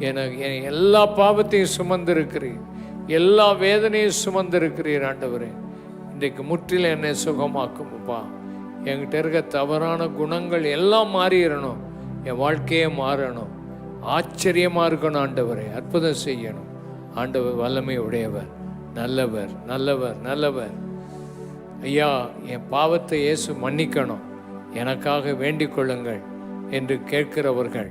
[SPEAKER 4] எனக்கு எல்லா பாவத்தையும் சுமந்திருக்கிறீர், எல்லா வேதனையும் சுமந்திருக்கிறீர். ஆண்டவரே இன்றைக்கு முற்றிலும் என்னை சுகமாக்கும்ப்பா. என்கிட்ட இருக்க தவறான குணங்கள் எல்லாம் மாறிடணும், என் வாழ்க்கையே மாறணும், ஆச்சரியமாக இருக்கணும். ஆண்டவரை அற்புதம் செய்யணும். ஆண்டவர் வல்லமை உடையவர், நல்லவர், நல்லவர், நல்லவர். ஐயா, என் பாவத்தை இயேசு மன்னிக்கணும், எனக்காக வேண்டிக் கொள்ளுங்கள்
[SPEAKER 3] என்று கேட்கிறவர்கள்,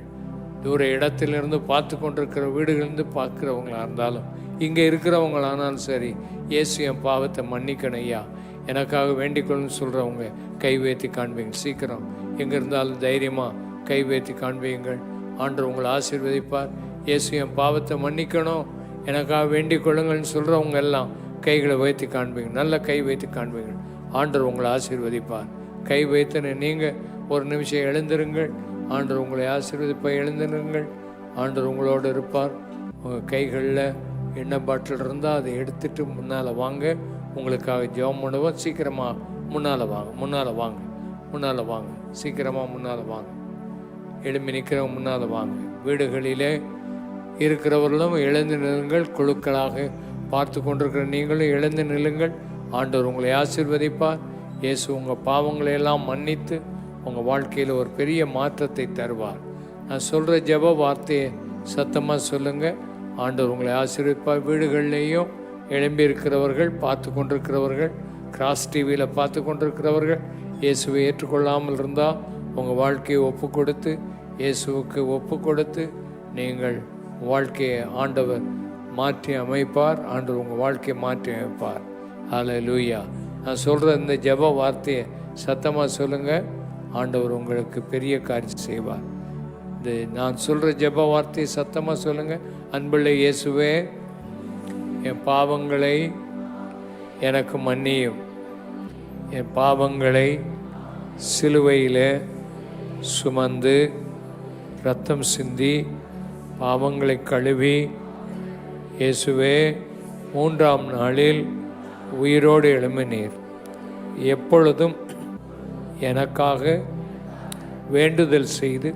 [SPEAKER 3] தூர இடத்திலிருந்து பார்த்து கொண்டிருக்கிற வீடுகளிலிருந்து பார்க்குறவங்களா இருந்தாலும், இங்கே இருக்கிறவங்களானாலும் சரி, இயேசு என் பாவத்தை மன்னிக்கணும் ஐயா, எனக்காக வேண்டிக்கொள்ளுன்னு சொல்கிறவங்க கை வைத்து காண்பீங்க. சீக்கிரம் எங்கே இருந்தாலும் தைரியமாக கை வைத்து காண்பீங்கள். ஆண்டவர் உங்களை ஆசீர்வதிப்பார். இயேசு என் பாவத்தை மன்னிக்கணும், எனக்காக வேண்டிக் கொள்ளுங்கள்னு சொல்கிறவங்க எல்லாம் கைகளை வைத்து காண்பீங்க. நல்ல கை வைத்து காண்பீங்க. ஆண்டவர் உங்களை ஆசீர்வதிப்பார். கை வைத்து நீங்கள் ஒரு நிமிஷம் எழுந்திருங்கள். ஆண்டவர் உங்களை ஆசீர்வதிப்பார். எழுந்திருங்கள். ஆண்டவர் உங்களோடு இருப்பார். உங்கள் கைகளில் எண்ணெய் பாட்டில் இருந்தால் அதை எடுத்துகிட்டு முன்னால் வாங்க. உங்களுக்காக ஜெபம் பண்ணுவோம். சீக்கிரமாக முன்னால் வாங்க, முன்னால் வாங்க, முன்னால் வாங்க, சீக்கிரமாக முன்னால் வாங்க. எழும்பி நிற்கிறவங்க முன்னால் வாங்க. வீடுகளிலே இருக்கிறவர்களும் எழுந்து நிலுங்கள். குழுக்களாக பார்த்து கொண்டிருக்கிற நீங்களும் எழுந்து நிலுங்கள். ஆண்டவர் உங்களை ஆசீர்வதிப்பார். இயேசு உங்கள் பாவங்களை எல்லாம் மன்னித்து உங்கள் வாழ்க்கையில் ஒரு பெரிய மாற்றத்தை தருவார். நான் சொல்கிற ஜெப வார்த்தையை சத்தமாக சொல்லுங்கள். ஆண்டவர் உங்களை ஆசீர்வதிப்பார். வீடுகள்லேயும் எழும்பி இருக்கிறவர்கள், பார்த்து கொண்டிருக்கிறவர்கள், கிராஸ் டிவியில் பார்த்து கொண்டிருக்கிறவர்கள், இயேசுவை ஏற்றுக்கொள்ளாமல் இருந்தால் உங்கள் வாழ்க்கையை ஒப்பு கொடுத்து இயேசுவுக்கு ஒப்பு கொடுத்து நீங்கள் வாழ்க்கையை ஆண்டவர் மாற்றி அமைப்பார். ஆண்டவர் உங்கள் வாழ்க்கையை மாற்றி அமைப்பார். ஹல்லேலூயா. நான் சொல்கிற இந்த ஜெப வார்த்தையை சத்தமாக சொல்லுங்கள். ஆண்டவர் உங்களுக்கு பெரிய காரியம் செய்வார். இந்த நான் சொல்கிற ஜெப வார்த்தையை சத்தமாக சொல்லுங்கள். அன்புள்ள இயேசுவே, என் பாவங்களை எனக்கு மன்னியும். என் பாவங்களை சிலுவையில் சுமந்து இரத்தம் சிந்தி பாவங்களை கழுவி இயேசுவே 3ஆம் நாளில் உயிரோடு எழும்பினீர். எப்பொழுதும் எனக்காக வேண்டுதல் செய்து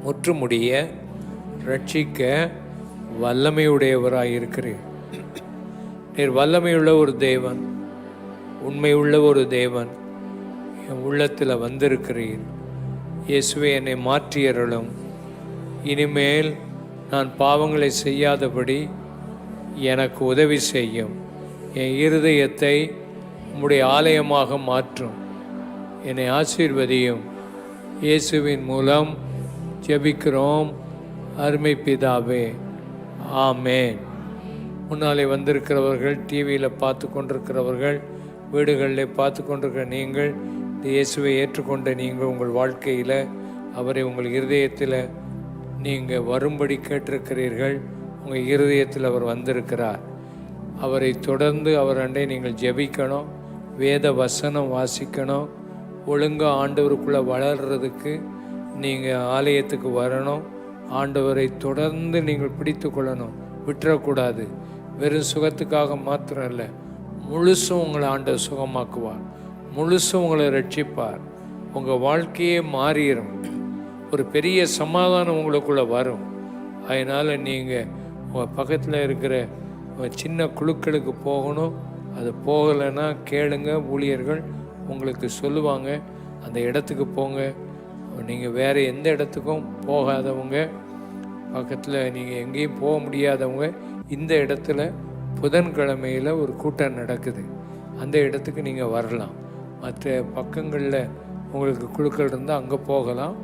[SPEAKER 3] முற்றுமுடிய ரட்சிக்க வல்லமையுடையவராயிருக்கிறீர். நீர் வல்லமையுள்ள ஒரு தேவன், உண்மையுள்ள ஒரு தேவன். என் உள்ளத்தில் வந்திருக்கிறீர். இயேசுவே, என்னை மாற்றியருளும். இனிமேல் நான் பாவங்களை செய்யாதபடி எனக்கு உதவி செய்யும். என் இருதயத்தை உம்முடைய ஆலயமாக மாற்றும். என்னை ஆசீர்வதியும். இயேசுவின் மூலம் ஜெபிக்கிறோம் அருமை பிதாவே, ஆமேன். முன்னாலே வந்திருக்கிறவர்கள், டிவியில் பார்த்து கொண்டிருக்கிறவர்கள், வீடுகளில் பார்த்து கொண்டிருக்கிற நீங்கள், இந்த இயேசுவை ஏற்றுக்கொண்ட நீங்கள் உங்கள் வாழ்க்கையில் அவரை உங்கள் இருதயத்தில் நீங்கள் வரும்படி கேட்டிருக்கிறீர்கள். உங்கள் இருதயத்தில் அவர் வந்திருக்கிறார். அவரை தொடர்ந்து அவர் அண்டை நீங்கள் ஜெபிக்கணும். வேத வசனம் வாசிக்கணும். ஒழுங்காக ஆண்டவருக்குள்ளே வளர்கிறதுக்கு நீங்கள் ஆலயத்துக்கு வரணும். ஆண்டவரை தொடர்ந்து நீங்கள் பிடித்து கொள்ளணும், விட்டுறக்கூடாது. வெறும் சுகத்துக்காக மாத்திரம் இல்லை, முழுசும் உங்களை ஆண்டவர் சுகமாக்குவார். முழுசும் உங்களை ரட்சிப்பார். உங்கள் வாழ்க்கையே மாறிடும். ஒரு பெரிய சமாதானம் உங்களுக்குள்ளே வரும். அதனால் நீங்கள் உங்கள் பக்கத்தில் இருக்கிற சின்ன குழுக்களுக்கு போகணும். அது போகலைன்னா கேளுங்க, ஊழியர்கள் உங்களுக்கு சொல்லுவாங்க. அந்த இடத்துக்கு போங்க. நீங்கள் வேறு எந்த இடத்துக்கும் போகாதவங்க, பக்கத்தில் நீங்கள் எங்கேயும் போக முடியாதவங்க, இந்த இடத்துல புதன்கிழமையில் ஒரு கூட்டம் நடக்குது. அந்த இடத்துக்கு நீங்கள் வரலாம். மற்ற பக்கங்களில் உங்களுக்கு குழுக்கள் இருந்தால் அங்கே போகலாம்.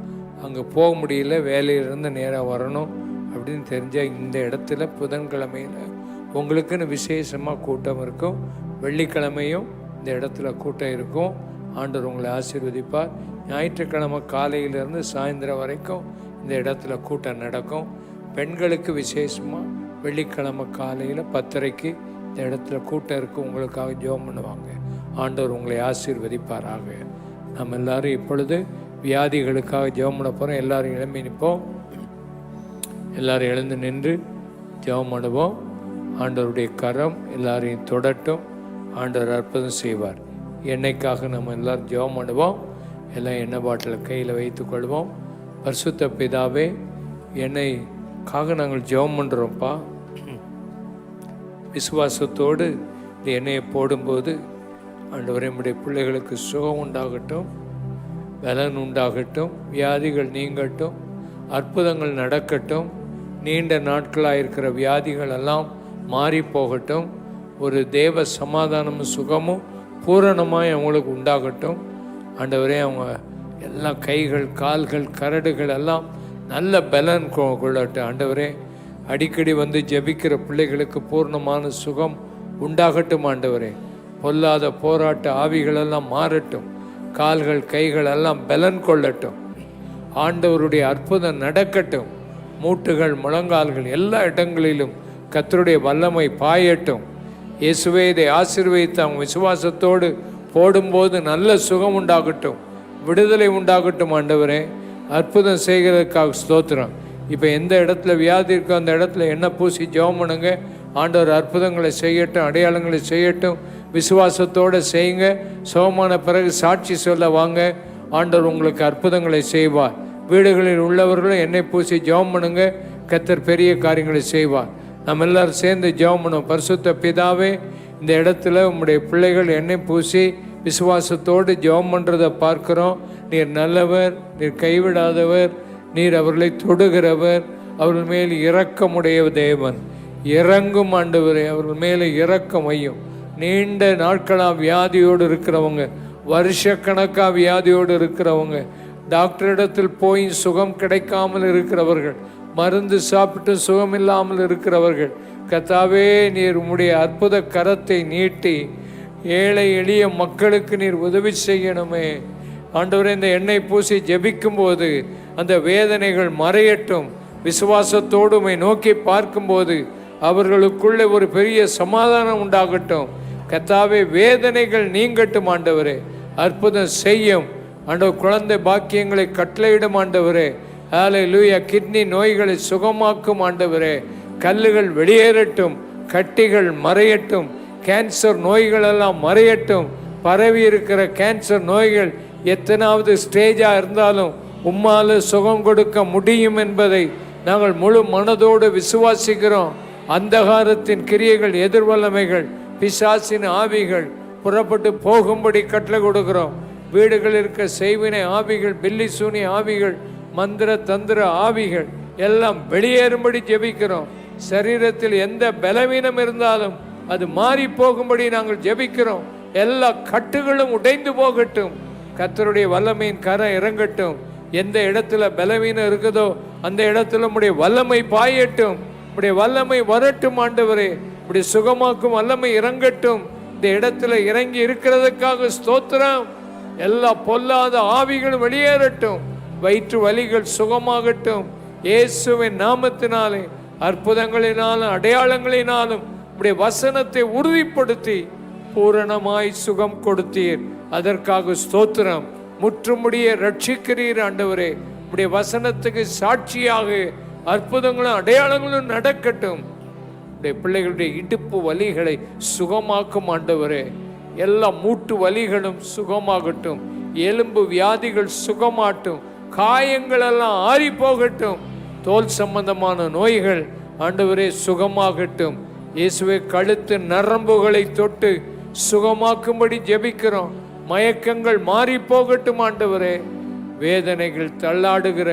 [SPEAKER 3] அங்கே போக முடியல, வேலையிலேருந்து நேராக வரணும் அப்படின்னு தெரிஞ்சால் இந்த இடத்துல புதன்கிழமையில் உங்களுக்குன்னு விசேஷமாக கூட்டம் இருக்கும். வெள்ளிக்கிழமையும் இந்த இடத்துல கூட்டம் இருக்கும். ஆண்டவர் உங்களை ஆசீர்வதிப்பார். ஞாயிற்றுக்கிழமை காலையிலேருந்து சாயந்தரம் வரைக்கும் இந்த இடத்துல கூட்டம் நடக்கும். பெண்களுக்கு விசேஷமாக வெள்ளிக்கிழமை காலையில் 10:30 இந்த இடத்துல கூட்டம் இருக்குது. உங்களுக்காக ஜெபம் பண்ணுவாங்க. ஆண்டவர் உங்களை ஆசீர்வதிப்பாராக. நம்ம எல்லோரும் இப்பொழுது வியாதிகளுக்காக ஜெபம் பண்ண போகிறோம். எல்லோரும் எழும்பி நிற்போம். எல்லோரும் எழுந்து நின்று ஜெபம் பண்ணுவோம். ஆண்டவருடைய கரம் எல்லாரையும் தொடட்டும். ஆண்டவர் அற்புதம் செய்வார். எண்ணெய்க்காக நம்ம எல்லோரும் ஜெபம் பண்ணுவோம். எல்லாம் எண்ணெய் பாட்டில் கையில் வைத்துக்கொள்வோம். பரிசுத்த பிதாவே, எண்ணெய்க்காக நாங்கள் ஜெபம் பண்ணுறோம்ப்பா. விசுவாசத்தோடு இந்த எண்ணெயை போடும்போது ஆண்டவரே, நம்முடைய பிள்ளைகளுக்கு சுகம் உண்டாகட்டும், பலன் உண்டாகட்டும், வியாதிகள் நீங்கட்டும், அற்புதங்கள் நடக்கட்டும், நீண்ட நாட்களாக இருக்கிற வியாதிகள் எல்லாம் மாறி போகட்டும். ஒரு தேவ சமாதானமும் சுகமும் பூரணமாய் அவங்களுக்கு உண்டாகட்டும். ஆண்டவரே, அவங்க எல்லாம் கைகள் கால்கள் கரடுகள் எல்லாம் நல்ல பலன் கொள்ளட்டும் ஆண்டவரே. அடிக்கடி வந்து ஜெபிக்கிற பிள்ளைகளுக்கு பூர்ணமான சுகம் உண்டாகட்டும் ஆண்டவரே. பொல்லாத போராட்ட ஆவிகளெல்லாம் மாறட்டும், கால்கள் கைகள் எல்லாம் பலன் கொள்ளட்டும், ஆண்டவருடைய அற்புதம் நடக்கட்டும். மூட்டுகள் முழங்கால்கள் எல்லா இடங்களிலும் கர்த்தருடைய வல்லமை பாயட்டும். இயேசுவே இதை ஆசீர்வதித்து அவங்க விசுவாசத்தோடு போடும்போது நல்ல சுகம் உண்டாகட்டும், விடுதலை உண்டாகட்டும் ஆண்டவரே. அற்புதம் செய்கிறதுக்காக ஸ்தோத்திரம். இப்போ எந்த இடத்துல வியாதி இருக்கோ அந்த இடத்துல எண்ணெய் பூசி ஜெபம் பண்ணுங்க. ஆண்டவர் அற்புதங்களை செய்யட்டும், அடையாளங்களை செய்யட்டும். விசுவாசத்தோடு செய்யுங்க. சுகமான பிறகு சாட்சி சொல்ல வாங்க. ஆண்டவர் உங்களுக்கு அற்புதங்களை செய்வார். வீடுகளில் உள்ளவர்களும் எண்ணெய் பூசி ஜெபம் பண்ணுங்க. கர்த்தர் பெரிய காரியங்களை செய்வார். நம்ம எல்லாரும் சேர்ந்து ஜெபம் பண்ணுவோம். பரிசுத்த பிதாவே, இந்த இடத்துல உம்முடைய பிள்ளைகள் எண்ணெய் பூசி விசுவாசத்தோடு ஜெபம் பண்ணுறதை பார்க்குறோம். நீர் நல்லவர், நீர் கைவிடாதவர், நீர் அவர்களை தொடுகிறவர், அவர்கள் மேல் இரக்கமுடைய தேவன். இறங்கும் ஆண்டவரே, அவர்கள் மேலே இரக்கம் வையும். நீண்ட நாட்களாக வியாதியோடு இருக்கிறவங்க, வருஷக்கணக்காக வியாதியோடு இருக்கிறவங்க, டாக்டரிடத்தில் போய் சுகம் கிடைக்காமல் இருக்கிறவர்கள், மருந்து சாப்பிட்டு சுகம் இல்லாமல் இருக்கிறவர்கள், கர்த்தாவே நீர் உம்முடைய அற்புத கரத்தை நீட்டி ஏழை எளிய மக்களுக்கு நீர் உதவி செய்யணுமே ஆண்டவரே. இந்த எண்ணெய் பூசி ஜெபிக்கும் போது அந்த வேதனைகள் மறையட்டும். விசுவாசத்தோடு உம்மை நோக்கி பார்க்கும்போது அவர்களுக்குள்ளே ஒரு பெரிய சமாதானம் உண்டாகட்டும். கர்த்தாவே வேதனைகள் நீங்கட்டும் ஆண்டவரே. அற்புதம் செய்யும் ஆண்டவர். குழந்தை பாக்கியங்களை கட்டளையிடும் ஆண்டவரே. ஹல்லேலூயா. கிட்னி நோய்களை சுகமாக்கும் ஆண்டவரே. கல்லுகள் வெளியேறட்டும், கட்டிகள் மறையட்டும், கேன்சர் நோய்கள் எல்லாம் மறையட்டும். பரவி இருக்கிற கேன்சர் நோய்கள் எத்தனாவது ஸ்டேஜாக இருந்தாலும் உம்மால் சுகம் கொடுக்க முடியும் என்பதை நாங்கள் முழு மனதோடு விசுவாசிக்கிறோம். அந்தகாரத்தின் கிரியைகள், எதிர்வல்லமைகள், பிசாசின் ஆவிகள் புறப்பட்டு போகும்படி கட்டளை கொடுக்கிறோம். வீடுகளில் இருக்க செய்வினை ஆவிகள், பில்லி சூனி ஆவிகள், மந்திர தந்திர ஆவிகள் எல்லாம் வெளியேறும்படி ஜெபிக்கிறோம். சரீரத்தில் எந்த பலவீனம் இருந்தாலும் அது மாறி போகும்படி நாங்கள் ஜெபிக்கிறோம். எல்லா கட்டுகளும் உடைந்து போகட்டும். கர்த்தருடைய வல்லமையின் கரம் இறங்கட்டும். எந்த இடத்துல பலவீனம் இருக்குதோ அந்த இடத்துல உம்முடைய வல்லமை பாயட்டும். உம்முடைய வல்லமை வரட்டும் ஆண்டவரே. உம்முடைய சுகமாக்கும் வல்லமை இறங்கட்டும். இந்த இடத்துல இறங்கி இருக்கிறதுக்காக ஸ்தோத்திரம். எல்லா பொல்லாத ஆவிகளும் வெளியேறட்டும். வயிற்று வலிகள் சுகமாகட்டும். இயேசுவின் நாமத்தினாலே, அற்புதங்களினாலும் அடையாளங்களினாலும் உம்முடைய வசனத்தை உறுதிப்படுத்தி பூரணமாய் சுகம் கொடுத்தீர். அதற்காக ஸ்தோத்திரம். முற்றுமுடிய ரட்சிக்கிறீர் ஆண்டவரே. உம்முடைய வசனத்துக்கு சாட்சியாக அற்புதங்களும் அடையாளங்களும் நடக்கட்டும். உடைய பிள்ளைகளுடைய இடுப்பு வலிகளை சுகமாக்கும் ஆண்டவரே. எல்லா மூட்டு வலிகளும் சுகமாகட்டும். எலும்பு வியாதிகள் சுகமாட்டும். காயங்கள் எல்லாம் ஆறி போகட்டும். தோல் சம்பந்தமான நோய்கள் ஆண்டவரே சுகமாகட்டும். இயேசுவே, கழுத்து நரம்புகளை தொட்டு சுகமாக்கும்படி ஜெபிக்கிறோம். மயக்கங்கள் மாறி போகட்டும் ஆண்டவரே. வேதனைகள் தள்ளாடுகிற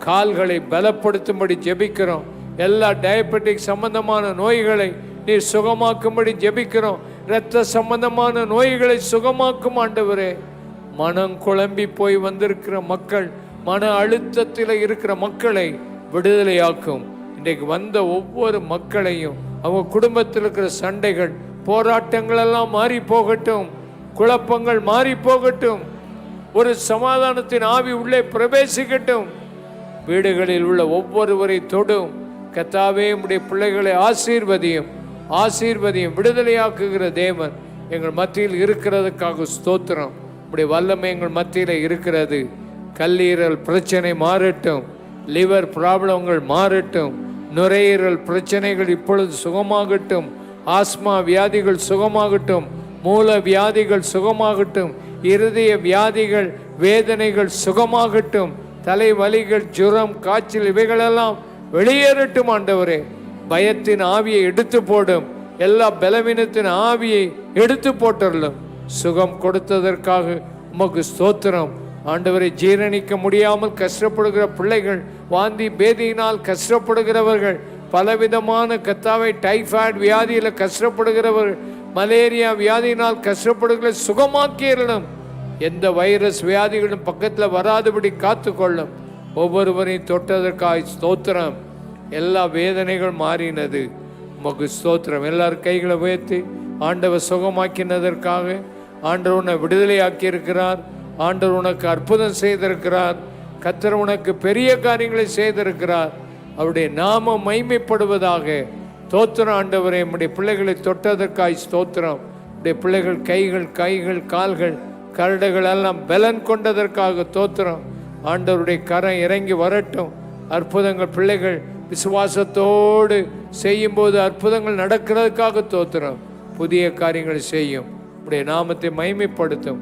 [SPEAKER 3] கால்களை பலப்படுத்தும்படி ஜெபிக்கிறோம். எல்லா டயபெட்டிக் சம்பந்தமான நோய்களை நீர் சுகமாக்கும்படி ஜெபிக்கிறோம். இரத்த சம்பந்தமான நோய்களை சுகமாக்கும் ஆண்டவரே. மனம் குழம்பி போய் வந்திருக்கிற மக்கள், மன அழுத்தத்தில் இருக்கிற மக்களை விடுதலையாக்கும். இன்றைக்கு வந்த ஒவ்வொரு மக்களையும் அவங்க குடும்பத்தில் இருக்கிற சண்டைகள், போராட்டங்கள் எல்லாம் மாறி போகட்டும். குழப்பங்கள் மாறி போகட்டும். ஒரு சமாதானத்தின் ஆவி உள்ளே பிரவேசிக்கட்டும். வீடுகளில் உள்ள ஒவ்வொருவரை தொடும். கர்த்தாவே, உம்முடைய பிள்ளைகளை ஆசீர்வதியும், ஆசீர்வதியும். விடுதலையாக்குகிற தேவன் எங்கள் மத்தியில் இருக்கிறதுக்காக ஸ்தோத்திரம். உம்முடைய வல்லமை எங்கள் மத்தியில் இருக்கிறது. கல்லீரல் பிரச்சனை மாறட்டும். லிவர் ப்ராப்ளங்கள் மாறட்டும். நுரையீரல் பிரச்சனைகள் இப்பொழுது சுகமாகட்டும். ஆஸ்மா வியாதிகள் சுகமாகட்டும். மூல வியாதிகள் சுகமாகட்டும். இருதய வியாதிகள், வேதனைகள் சுகமாகட்டும். தலைவலிகள், ஜுரம், காய்ச்சல் இவைகளெல்லாம் வெளியேறட்டும் ஆண்டவரே. பயத்தின் ஆவியை எடுத்து போடும். எல்லா பலவீனத்தின் ஆவியை எடுத்து போட்டுள்ளும். சுகம் கொடுத்ததற்காக உமக்கு ஸ்தோத்திரம் ஆண்டவரை. ஜீரணிக்க முடியாமல் கஷ்டப்படுகிற பிள்ளைகள், வாந்தி பேதியினால் கஷ்டப்படுகிறவர்கள், பலவிதமான கர்த்தாவை டைஃபாய்டு வியாதியில் கஷ்டப்படுகிறவர்கள், மலேரியா வியாதியினால் கஷ்டப்படுகிற சுகமாக்கியர்களும்
[SPEAKER 4] எந்த வைரஸ் வியாதிகளும் பக்கத்தில் வராதபடி காத்துக்கொள்ளும். ஒவ்வொருவரையும் தொட்டதற்காய் ஸ்தோத்திரம். எல்லா வேதனைகள் மாறினது. உமக்கு ஸ்தோத்திரம். எல்லாரும் கைகளை உயர்த்தி ஆண்டவர் சுகமாக்கினதற்காக, ஆண்டவர் உன்னை விடுதலையாக்கி இருக்கிறார். ஆண்டவர் உனக்கு அற்புதம் செய்திருக்கிறார். கர்த்தர் உனக்கு பெரிய காரியங்களை செய்திருக்கிறார். அவருடைய நாமம் மகிமைப்படுவதாக. ஸ்தோத்திரம் ஆண்டவரே. நம்முடைய பிள்ளைகளை தொட்டதற்காய் ஸ்தோத்திரம். நம்முடைய பிள்ளைகள் கைகள் கால்கள் கரடுகள் எல்லாம் பலன் கொண்டதற்காக ஸ்தோத்திரம். ஆண்டவருடைய கரம் இறங்கி வரட்டும். அற்புதங்கள் பிள்ளைகள் விசுவாசத்தோடு செய்யும்போது அற்புதங்கள் நடக்கிறதுக்காக ஸ்தோத்திரம். புதிய காரியங்களை செய்யும். உடைய நாமத்தை மகிமைப்படுத்தும்.